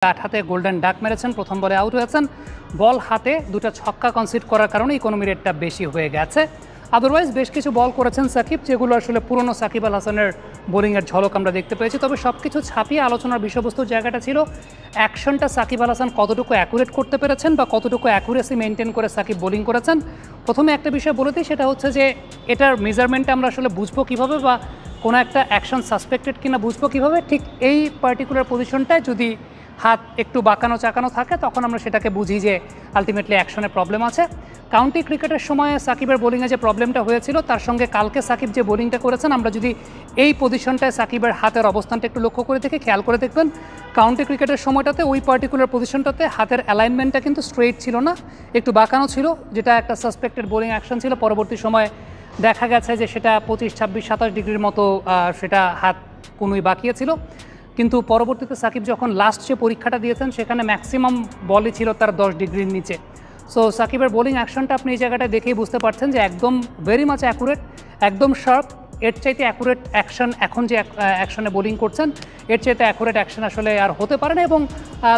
Bat হাতে golden duck মেরেছেন, প্রথম বলে আউট হয়েছেন। বল হাতে দুটো ছক্কা কনসিড করার কারণে ইকোনমি রেটটা বেশি হয়ে গেছে। আদারওয়াইজ বেশ কিছু বল করেছেন সাকিব, যেগুলো আসলে পুরনো সাকিব আল হাসানের বোলিংয়ের ঝলক আমরা দেখতে পেয়েছি। তবে সব কিছু ছাপিয়ে আলোচনার বিষয়বস্তুর জায়গাটা ছিল অ্যাকশনটা সাকিব আল হাসান কতটুকু অ্যাকুরেট করতে পেরেছেন বা কতটুকু অ্যাকুরেসি মেনটেন করে সাকিব বোলিং করেছেন। প্রথমে একটা বিষয় বলে দিই, সেটা হচ্ছে যে এটার মেজারমেন্টটা আমরা আসলে বুঝবো কীভাবে বা কোনো একটা অ্যাকশন সাসপেক্টেড কিনা বুঝবো কীভাবে। ঠিক এই পার্টিকুলার পজিশনটায় যদি হাত একটু বাঁকানো চাকানো থাকে তখন আমরা সেটাকে বুঝি যে আলটিমেটলি অ্যাকশনের প্রবলেম আছে। কাউন্টি ক্রিকেটের সময় সাকিবের বোলিংয়ে যে প্রবলেমটা হয়েছিল তার সঙ্গে কালকে সাকিব যে বোলিংটা করেছেন, আমরা যদি এই পজিশনটায় সাকিবের হাতের অবস্থানটা একটু লক্ষ্য করে দেখে খেয়াল করে দেখবেন, কাউন্টি ক্রিকেটের সময়টাতে ওই পার্টিকুলার পজিশনটাতে হাতের অ্যালাইনমেন্টটা কিন্তু স্ট্রেইট ছিল না, একটু বাঁকানো ছিল, যেটা একটা সাসপেক্টেড বোলিং অ্যাকশন ছিল। পরবর্তী সময়ে দেখা গেছে যে সেটা 25, 26, 27 ডিগ্রির মতো সেটা হাত কোনোই বাঁকিয়েছিল। কিন্তু পরবর্তীতে সাকিব যখন লাস্ট যে পরীক্ষাটা দিয়েছেন সেখানে ম্যাক্সিমাম বলই ছিল তার 10 ডিগ্রির নিচে। সো সাকিবের বোলিং অ্যাকশনটা আপনি এই জায়গাটায় দেখেই বুঝতে পারছেন যে একদম ভেরি মাচ অ্যাকুরেট, একদম শার্প। এর চাইতে অ্যাকুরেট অ্যাকশন এখন যে অ্যাকশনে বোলিং করছেন এর চাইতে অ্যাকুরেট অ্যাকশন আসলে আর হতে পারে না। এবং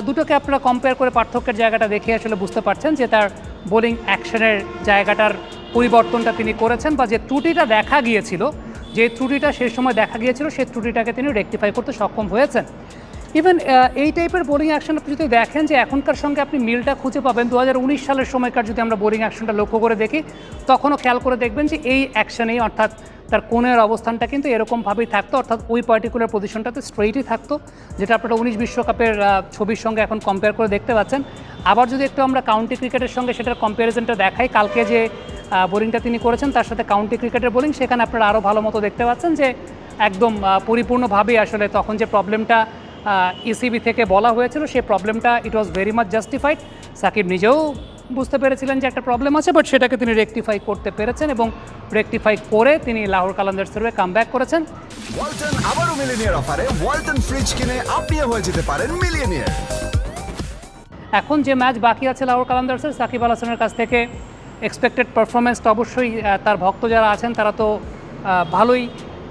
দুটোকে আপনারা কম্পেয়ার করে পার্থক্যের জায়গাটা দেখে আসলে বুঝতে পারছেন যে তার বোলিং অ্যাকশনের জায়গাটার পরিবর্তনটা তিনি করেছেন, বা যে ত্রুটিটা দেখা গিয়েছিল, যে ত্রুটিটা সেই সময় দেখা গিয়েছিল সেই ত্রুটিটাকে তিনি রেকটিফাই করতে সক্ষম হয়েছেন। ইভেন এই টাইপের বোলিং অ্যাকশন আপনি যদি দেখেন যে এখনকার সঙ্গে আপনি মিলটা খুঁজে পাবেন 2019 সালের সময়কার যদি আমরা বোলিং অ্যাকশনটা লক্ষ্য করে দেখি তখনও খেয়াল করে দেখবেন যে এই অ্যাকশনেই অর্থাৎ তার কোণের অবস্থানটা কিন্তু এরকমভাবেই থাকতো, অর্থাৎ ওই পার্টিকুলার পজিশনটাতে স্ট্রেইটই থাকতো, যেটা আপনারা 19 বিশ্বকাপের ছবির সঙ্গে এখন কম্পেয়ার করে দেখতে পাচ্ছেন। আবার যদি একটু আমরা কাউন্টি ক্রিকেটের সঙ্গে সেটার কম্প্যারিজনটা দেখাই, কালকে যে বোলিংটা তিনি করেছেন তার সাথে কাউন্টি ক্রিকেটের বোলিং, সেখানে আপনারা আরও ভালো মতো দেখতে পাচ্ছেন যে একদম পরিপূর্ণভাবেই আসলে তখন যে প্রবলেমটা ইসিবি থেকে বলা হয়েছিল সেই প্রবলেমটা it was very much justified. Shakib নিজেও বুঝতে পেরেছিলেন যে একটা প্রবলেম আছে, বাট সেটাকে তিনি রেকটিফাই করতে পেরেছেন এবং রেকটিফাই করে তিনি লাহোর কালান্দার্সের হয়ে কামব্যাক করেছেন। ওয়ালটন আবারও মিলিয়নিয়ার অফারে ওয়ালটন ফ্রিজ কিনে আপনিও হয়ে যেতে পারেন মিলিয়নিয়ার। এখন যে ম্যাচ বাকি আছে লাহোর কালান্দার্সের, সাকিব আল হাসানের কাছ থেকে এক্সপেক্টেড পারফরমেন্সটা অবশ্যই তার ভক্ত যারা আছেন তারা তো ভালোই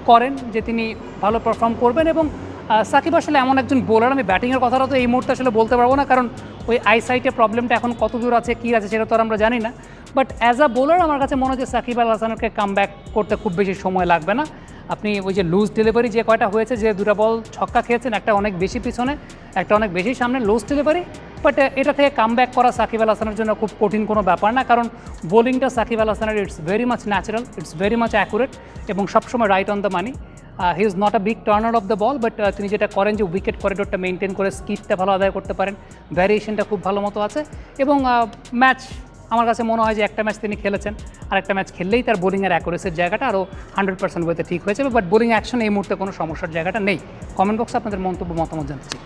করেন যে তিনি ভালো পারফর্ম করবেন। এবং সাকিব আসলে এমন একজন বোলার, আমি ব্যাটিংয়ের কথাটা তো এই মুহূর্তে আসলে বলতে পারবো না, কারণ ওই আইসাইটের প্রবলেমটা এখন কত দূর আছে কী আছে সেটা তো আর আমরা জানি না। বাট অ্যাজ আ বোলার আমার কাছে মনে হচ্ছে সাকিব আল হাসানকে কামব্যাক করতে খুব বেশি সময় লাগবে না। আপনি ওই যে লুজ ডেলিভারি যে কয়টা হয়েছে, যে দুটো বল ছক্কা খেয়েছেন, একটা অনেক বেশি পিছনে একটা অনেক বেশি সামনে, লুজ ডেলিভারি, বাট এটা থেকে কামব্যাক করা সাকিব আল হাসানের জন্য খুব কঠিন কোনো ব্যাপার না, কারণ বোলিংটা সাকিব আল হাসানের it's very much natural, it's very much accurate এবং সবসময় right on the money. He is not a big Turner of the ball, but তিনি যেটা করেন যে উইকেট করিডোরটা মেনটেন করে স্কিপটা ভালো আদায় করতে পারেন, ভ্যারিয়েশনটা খুব ভালো মতো আছে। এবং ম্যাচ আমার কাছে মনে হয় যে একটা ম্যাচ তিনি খেলেছেন, আর একটা ম্যাচ খেললেই তার বোলিংয়ের অ্যাকুরেসির জায়গাটা আরও 100% ওয়েতে ঠিক হয়েছে। বাট বোলিং অ্যাকশন এই মুহূর্তে কোনো সমস্যার জায়গাটা নেই। কমেন্ট বক্সে আপনাদের মন্তব্য মতামত জানতে চাই।